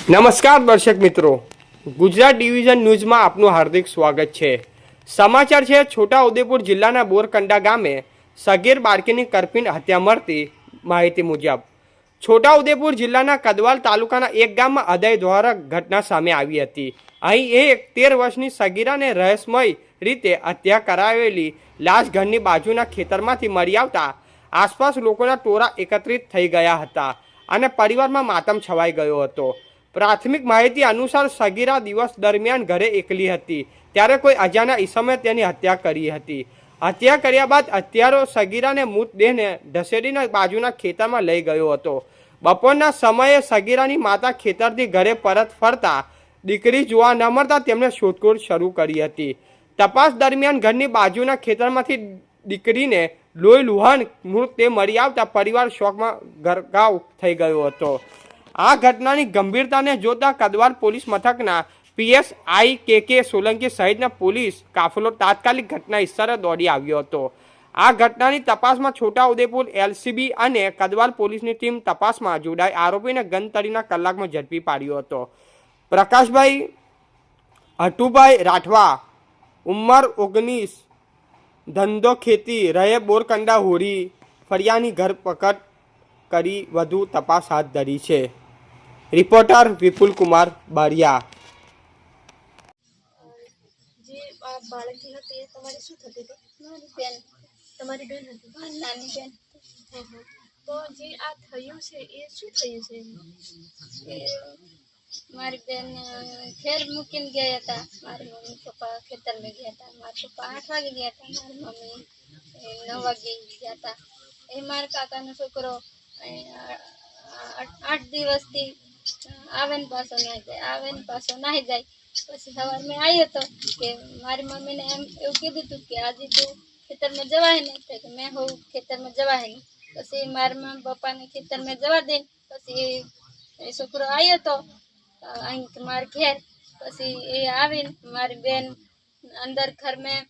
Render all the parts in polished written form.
નમસ્કાર દર્શક મિત્રો, ગુજરાત ડિવિઝન ન્યૂઝમાં આપનું હાર્દિક સ્વાગત છે। સમાચાર છે છોટાઉદેપુર જિલ્લાના બોરકંડા ગામે સગીર બાળકીની કરપીણ હત્યા મળતી માહિતી મુજબ છોટાઉદેપુર જિલ્લાના કદવાલ તાલુકાના એક ગામમાં હૃદયદ્વારક ઘટના સામે આવી હતી। અહીં એક 13 વર્ષની સગીરાને રહસ્યમય રીતે હત્યા કરાવેલી લાશ ઘરની બાજુના ખેતરમાંથી મળી આવતા આસપાસ લોકોના ટોળા એકત્રિત થઈ ગયા હતા અને પરિવારમાં માતમ છવાઈ ગયો હતો। પ્રાથમિક માહિતી અનુસાર સગીરા દિવસ દરમિયાન ઘરે એકલી હતી ત્યારે કોઈ અજાણ્યા ઈસમે તેની હત્યા કરી હતી। હત્યા કર્યા બાદ હત્યારો સગીરાને મૃતદેહને ઢસેડીને બાજુના ખેતરમાં લઈ ગયો હતો। બપોરના સમયે સગીરાની માતા ખેતરથી ઘરે પરત ફરતા દીકરી જોવા ન મળતા તેમણે શોધખોળ શરૂ કરી હતી। તપાસ દરમિયાન ઘરની બાજુના ખેતરમાંથી દીકરીને લોહી લુહાણ મૃતદેહ મળી આવતા પરિવાર શોકમાં ગરકાવ થઈ ગયો હતો। આ ઘટનાની ગંભીરતાને જોતા કદવાલ પોલીસ મથકના પીએસઆઈ કે સોલંકી સહિતના પોલીસ કાફલો તાત્કાલિક ઘટના સ્થળે દોડી આવ્યો હતો। આ ઘટનાની તપાસમાં છોટાઉદેપુર એલસીબી અને કદવાલ પોલીસની ટીમ તપાસમાં જોડાઈ આરોપીને ગણતરીના કલાકમાં ઝડપી પાડ્યો હતો। પ્રકાશભાઈ હટુભાઈ રાઠવા, ઉંમર 19, ધંધો ખેતી, રહે બોરકંડા હોરી, ફરિયાની ધરપકડ કરી વધુ તપાસ હાથ ધરી છે। रिपोर्टर विपुल कुमार बारिया। જે આ બાળકી હતી એ તમારી શું થતી હતી? તમારી બેન હતી, નાની બેન। તો જે આ થયું છે એ શું થયું છે? એ મારી બેન ખેર મૂકીને ગયા હતા। મારી મમ્મી પપ્પા ખેતરમાં ગયા હતા। મારા પપ્પા 8 વાગે ગયા હતા, મારી મમ્મી 9 વાગે ગયા હતા। એ મારા કાકાનો છોકરો 8 દિવસથી આવે ને પાછો નાહી જાય, આવે ને પાછો નાહી જાય। પછી સવારમાં આવ્યો તો કે મારી મમ્મીને એમ એવું કીધું હતું કે આજે તું ખેતરમાં જવાય ને, કે મેં હું ખેતરમાં જવાય નહીં। પછી મારા મમ્મી પપ્પાને ખેતરમાં જવા દે, પછી એ છોકરો આવ્યો તો અહીં મારા ઘેર। પછી એ આવીને મારી બેન અંદર ઘરમાં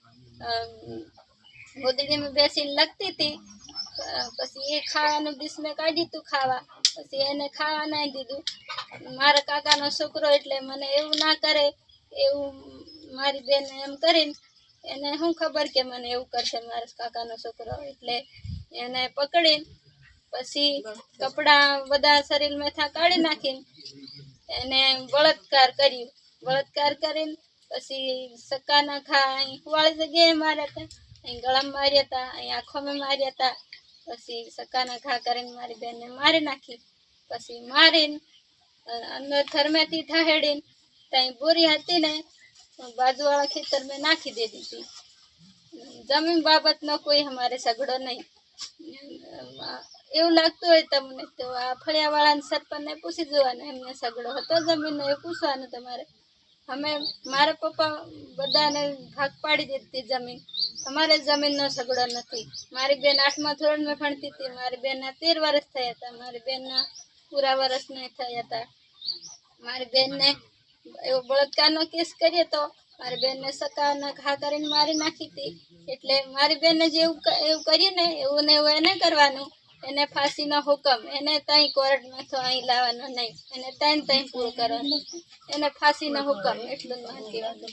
ગોદડીમાં બેસીને લખતી હતી। પછી એ ખાવાનું ડીશમાં કાઢ્યું હતું ખાવા, પછી એને ખાવા નહીં દીધું। મારા કાકાનો છોકરો એટલે મને એવું ના કરે એવું મારી બેન એમ કરીને એને શું ખબર કે મને એવું કરશે મારા કાકાનો છોકરો, એટલે એને પકડીને પછી કપડાં બધા શરીરમાંથી કાઢી નાખીને એને બળાત્કાર કર્યું। બળાત્કાર કરીને પછી સક્કાના ઘા અહીં વાળી જગ્યાએ માર્યા હતા, અહીં ગળામાં માર્યા હતા, અહીં આંખોમાં માર્યા હતા। પછી સક્કાના ઘા કરીને મારી બેનને મારી નાખી। પછી મારીને અંદર ઘરમાંથી ઠાહેડીને ત્યાં બોરી હતી ને બાજુવાળા ખેતરમાં નાખી દીધી હતી। જમીન બાબતનો કોઈ અમારે ઝઘડો નહીં। એવું લાગતું હોય તમને તો આ ફળિયાવાળાને સરપંચને પૂછી જોવાનું, એમને ઝઘડો હતો જમીનનો એ પૂછવાનું તમારે। અમે મારા પપ્પા બધાને ભાગ પાડી દીધી જમીન, અમારે જમીનનો ઝઘડો નથી। મારી બેન 8મા ધોરણમાં ભણતી હતી, મારી બેનના 13 વર્ષ થયા હતા, મારી બેનના પૂરા વર્ષ નહીં થયા હતા। મારી બેનને એવો બળાત્કારનો કેસ કર્યો તો મારી બેનને સક્કાના ઘા કરીને મારી નાખી હતી। એટલે મારી બેનને જે એવું કર્યું ને એવું ને એવું એને કરવાનું, એને ફાંસીનો હુકમ, એને ત્યાં કોર્ટમાં તો અહીં લાવવાનો નહીં, એને ત્યાં પૂરું કરવાનું, એને ફાંસીનો હુકમ, એટલું જ મારે કહેવાનું।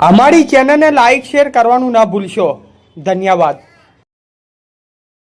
हमारी चैनल ने लाइक शेयर करवानुं ना भूलशो। धन्यवाद।